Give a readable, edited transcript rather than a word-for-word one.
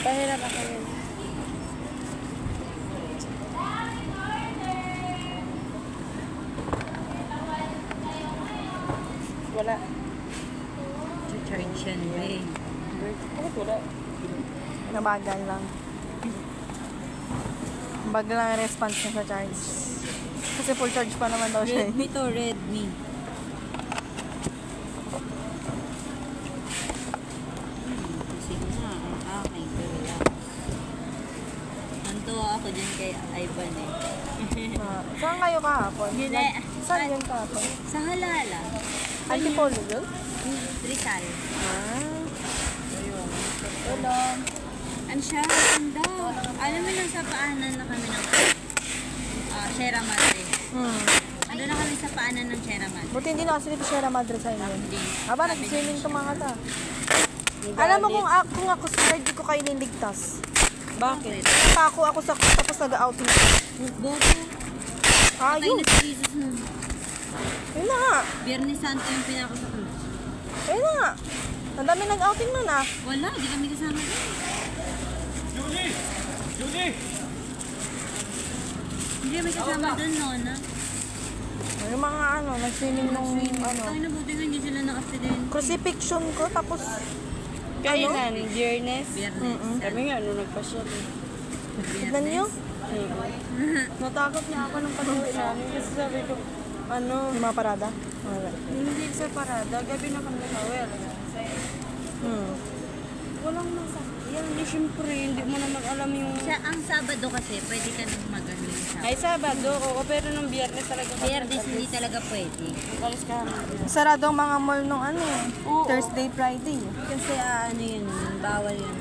Pahirap ako rin. Wala. Charge yan, eh. Bakit wala? Nabagal lang. Bagal lang ang response niya sa charge. Kasi full charge pa naman daw siya. Redmi to, Redmi. Sige na, ang aking relax. Nantuwa ako dyan kay Ivan eh. Saan kayo kahapon? Hindi. Saan yun kahapon? Sa Halala. Antipolo yun? Rizal. Wala. Ano siya? Ganda. Alam mo lang sa paanan na kami ng Sierra Madre. Ando na kami sa paanan ng Sierra Madre. Buti hindi na kasi dito Sierra Madre sa inyo. Hindi. Aba, nag-swimming to mga ta. Alam mo kung ako scared, di ko kayo niligtas. Bakit? Pako ako sa tapos nag-outing. Bobo. Patay Ayun. na si Jesus nun. Yun na nga. Biyernes Santo yung pinako sa krus. Yun na nga. Ang dami nag-outing nun ah. Wala, di kami kasama doon. Hindi kami kasama doon, Nona. Yung mga ano, nag-swimming nung ano. Ay, nabuti nga hindi sila na-accident. Crucifixion ko tapos Kailan? Biyernes? Biyernes. Kami nga, nung nagpasyal eh. tignan nyo. Natakot niya ako nung pag-uwi namin kasi sabi ko, ano, Yung mga parada. Wala. hindi sa parada, gabi na kami nakawel. Walang masakyan. Di syempre, hindi mo naman alam yung... Ang Sabado kasi, pwede ka nang mag-ano yung Sabado. Ay, Sabado, oo, pero nung Biyernes talaga kami. Biyernes hindi talaga pwede. Nag-alis ka namin. Sarado ang mga mall nung ano eh. Oo. Thursday, Friday. Kasi ano yun, bawal yun.